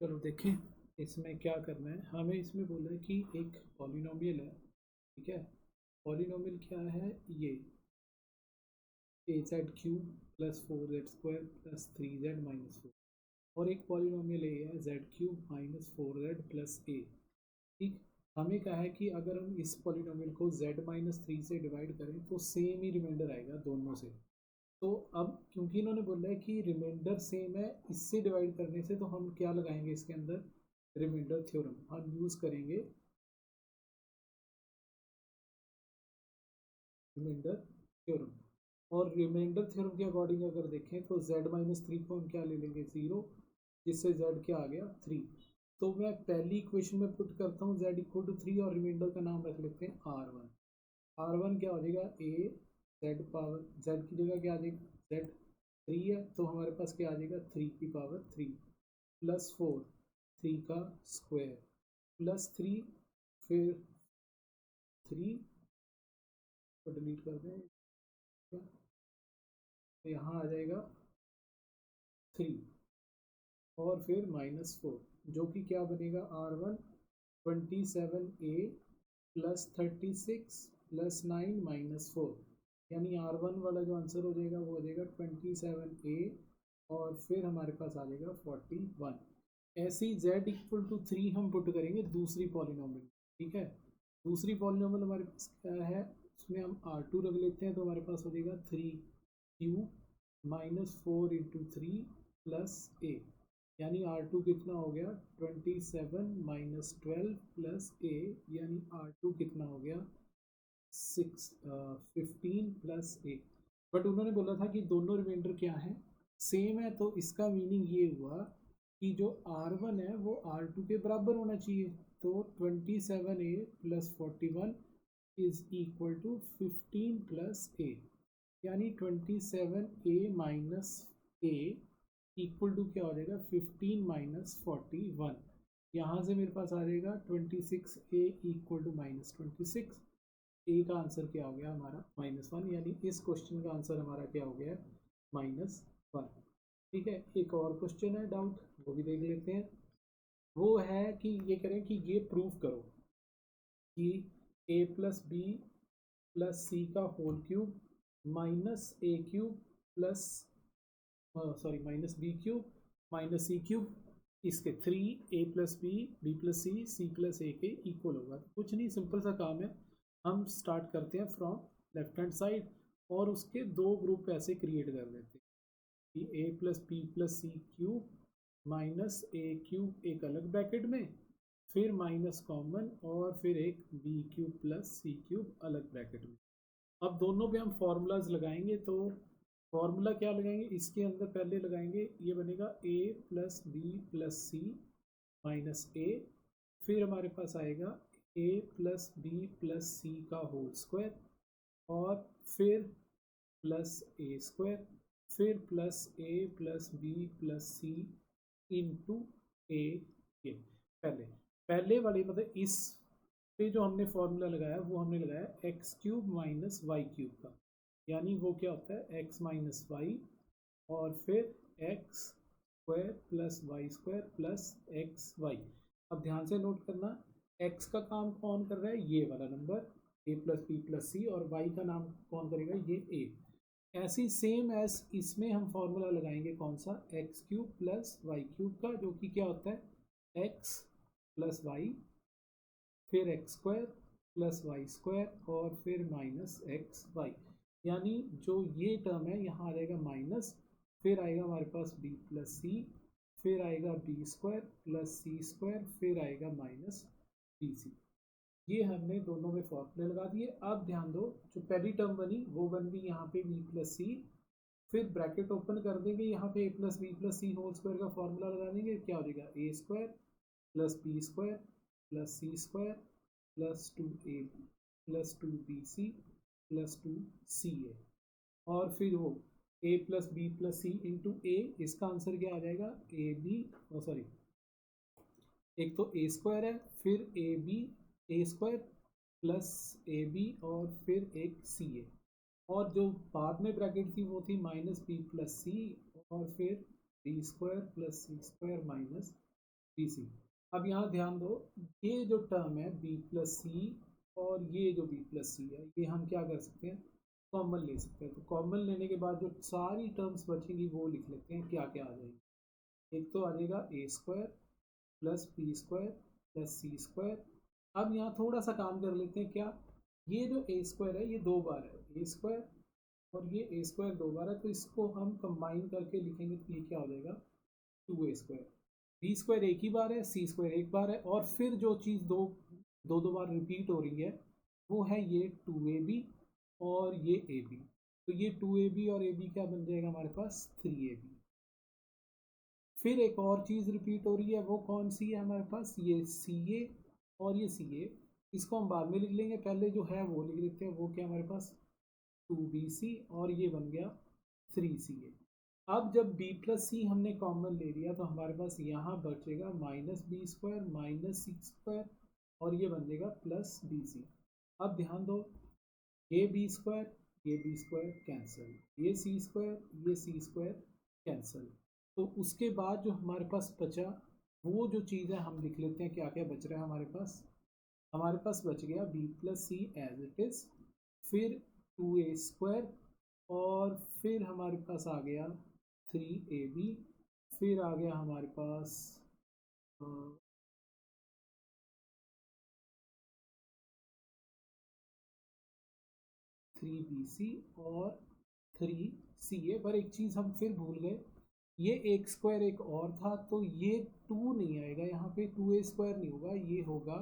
चलो देखें इसमें क्या करना है। हमें इसमें बोला है कि एक पॉलिनोमियल है, ठीक है। पॉलिनोमियल क्या है ये, a z cube plus 4z² plus 3z-4, और एक पॉलिनोमियल ए है z cube minus 4z plus a, ठीक। हमें कहा है कि अगर हम इस पॉलिनोमियल को z-3 से डिवाइड करें तो सेम ही रिमाइंडर आएगा दोनों से। तो अब क्योंकि इन्होंने बोला है कि रिमाइंडर सेम है, इससे डिवाइड करने से, तो हम क्या लगाएंगे इसके अंदर, रिमाइंडर थ्योरम हम यूज करेंगे, रिमाइंडर थ्योरम। और रिमाइंडर थ्योरम के अकॉर्डिंग अगर देखें तो z-3 को हम क्या ले लेंगे, 0, जिससे z क्या आ गया 3। तो मैं पहली इक्वेशन में पुट करता हूँ z=3 और रिमाइंडर का नाम रख लेते हैं r1। r1 क्या हो जाएगा, a z पावर z की जगह क्या आ जाएगा, z 3 है तो हमारे पास क्या आ जाएगा 3 की पावर 3 प्लस 4 3 का स्क्वायर प्लस 3, फिर 3 को डिलीट कर दें, तो यहाँ आ जाएगा 3 और फिर -4, जो कि क्या बनेगा r1 27a प्लस 36 प्लस 9 -4, यानी r1 वाला जो आंसर हो जाएगा वो हो जाएगा 27a और फिर हमारे पास आ जाएगा 41। ऐसे ही z=3 हम पुट करेंगे दूसरी पॉलिनोमियल, ठीक है। दूसरी पॉलिनोमियल हमारे पास क्या है, उसमें हम r2 रख लेते हैं, तो हमारे पास हो जाएगा 3 माइनस 4 × 3 प्लस ए, यानी r2 कितना हो गया 27 माइनस 12 प्लस ए, यानी r2 कितना हो गया 15 प्लस ए। बट उन्होंने बोला था कि दोनों रिमाइंडर क्या है, सेम है, तो इसका मीनिंग ये हुआ कि जो r1 है वो r2 के बराबर होना चाहिए। तो 27a plus 41 is equal to 15 plus a, यानी 27a minus A equal to क्या हो जाएगा 15 माइनस 41। यहाँ से मेरे पास आ जाएगा 26a इक्वल टू -26। ए का आंसर क्या हो गया हमारा -1, यानी इस क्वेश्चन का आंसर हमारा क्या हो गया -1। ठीक है, एक और क्वेश्चन है डाउट, वो भी देख लेते हैं। वो है कि ये करें कि ये प्रूव करो कि a plus B plus c का होल क्यूब माइनस ए cube plus minus b cube minus c cube, इसके 3 a plus B plus c plus a के इक्वल होगा। कुछ नहीं, सिंपल सा काम है। हम स्टार्ट करते हैं फ्रॉम लेफ्ट हैंड साइड और उसके दो ग्रुप ऐसे क्रिएट कर देते हैं कि a plus B plus C cube minus A cube एक अलग ब्रैकेट में, फिर माइनस कॉमन, और फिर एक B cube plus C cube अलग ब्रैकेट में। अब दोनों पे हम फॉर्मूलाज लगाएंगे, तो फॉर्मूला क्या लगाएंगे, इसके अंदर पहले लगाएंगे, ये बनेगा a plus B plus c minus a, फिर हमारे पास आएगा a plus B plus c का होल स्क्वायर, और फिर प्लस ए स्क्वायर, फिर plus a plus B plus c into a. ये पहले पहले वाली मतलब इस पे जो हमने फॉर्मूला लगाया वो हमने लगाया X cube minus Y cube का, यानी वो क्या होता है एक्स माइनस वाई और फिर X square plus Y square plus X Y. अब ध्यान से नोट करना, एक्स का काम कौन कर रहा है, ये वाला number a plus B plus c, और वाई का नाम कौन करेगा, ये ए। ऐसी सेम एज इसमें हम फॉर्मूला लगाएंगे कौन सा, X cube plus Y cube का, जो कि क्या होता है एक्स प्लस वाई, फिर X square plus Y square और फिर माइनस एक्स वाई, यानी जो ये टर्म है यहाँ आ जाएगा माइनस, फिर आएगा हमारे पास बी प्लस सी, फिर आएगा B square plus c square, फिर आएगा माइनस बी सी। ये हमने दोनों में फॉर्मूले लगा दिए। अब ध्यान दो, जो पहली टर्म बनी वो बन गई यहाँ पे बी प्लस सी, फिर ब्रैकेट ओपन कर देंगे, यहाँ पे a plus B plus c whole square का फॉर्मूला लगा देंगे, क्या हो जाएगा a square plus b square plus c square plus 2a plus 2bc plus 2ca, और फिर वो a plus B plus c into a, इसका आंसर क्या आ जाएगा ए बी, सॉरी एक तो ए स्क्वायर है, फिर A B A square plus A B और फिर एक सी ए, और जो बाद में ब्रैकेट थी वो थी माइनस बी प्लस सी और फिर B square plus c square minus B C. अब यहाँ ध्यान दो, ये जो टर्म है बी प्लस सी और ये जो बी प्लस सी है, ये हम क्या कर सकते हैं, कॉमन ले सकते हैं। तो कॉमन लेने के बाद जो सारी टर्म्स बचेंगी वो लिख लेते हैं, क्या क्या आ जाएगी। एक तो आ जाएगा a square plus b square plus c square. अब यहाँ थोड़ा सा काम कर लेते हैं, क्या, ये जो ए स्क्वायर है ये दो बार है ए स्क्वायर, और ये ए स्क्वायर दो बार है, तो इसको हम कंबाइन करके लिखेंगे तो ये क्या हो जाएगा, 2a स्क्वायर। बी स्क्वायर एक ही बार है, सी स्क्वायर एक बार है, और फिर जो चीज़ दो दो दो बार रिपीट हो रही है वो है ये 2ab और ये ab। तो ये 2ab और ab क्या बन जाएगा हमारे पास, 3ab। फिर एक और चीज़ रिपीट हो रही है, वो कौन सी है हमारे पास, ये सी ए और ये सी ए। इसको हम बाद में लिख लेंगे, पहले जो है वो लिख लेते हैं, वो क्या हमारे पास 2bc और ये बन गया 3ca। अब जब b प्लस सी हमने कॉमन ले लिया तो हमारे पास यहाँ बचेगा माइनस बी स्क्वायर माइनस सी स्क्वायर, और ये बन जाएगा प्लस बी सी। अब ध्यान दो, ये बी स्क्वायर कैंसिल, ये सी स्क्वायर कैंसिल। तो उसके बाद जो हमारे पास बचा वो जो चीज़ है हम लिख लेते हैं, क्या क्या बच रहा है हमारे पास बच गया B plus C as it is, फिर 2a स्क्वायर, और फिर हमारे पास आ गया 3ab, फिर आ गया हमारे पास 3bc और 3ca। पर एक चीज़ हम फिर भूल गए, ये एक स्क्वायर एक और था, तो ये 2 नहीं आएगा यहाँ पे, 2a स्क्वायर नहीं होगा, ये होगा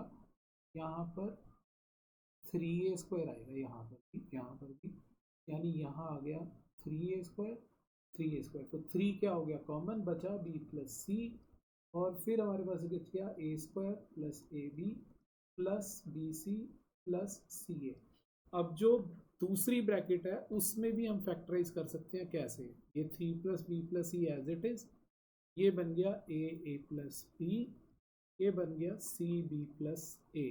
यहाँ पर 3a स्क्वायर आएगा, यहाँ पर भी, यानी यहाँ आ गया 3a स्क्वायर। तो 3 क्या हो गया, कॉमन बचा b प्लस सी, और फिर हमारे पास बच गया a square plus A b plus b c plus c a. अब जो दूसरी ब्रैकेट है उसमें भी हम फैक्टराइज कर सकते हैं, कैसे, ये 3 plus B plus C as it is, ये बन गया ए प्लस बी, ये बन गया सी बी प्लस ए।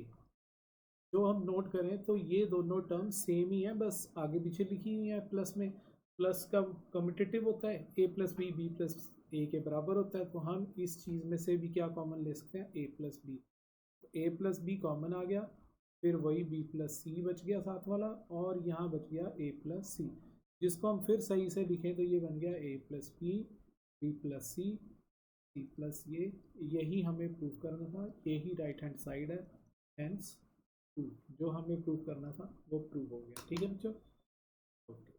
जो हम नोट करें तो ये दोनों टर्म सेम ही है, बस आगे पीछे लिखी हुई है प्लस में। प्लस का कम्यूटेटिव होता है, ए प्लस बी प्लस ए के बराबर होता है, तो हम इस चीज़ में से भी क्या कॉमन ले सकते हैं, ए प्लस बी। ए प्लस बी कॉमन आ गया, फिर वही बी प्लस सी बच गया साथ वाला, और यहाँ बच गया ए प्लस सी, जिसको हम फिर सही से लिखें तो ये बन गया a plus B plus c plus ये। यही हमें प्रूव करना था, यही राइट हैंड साइड है, हेंस प्रूफ जो हमें प्रूव करना था वो प्रूव हो गया। ठीक है बच्चों, ओके।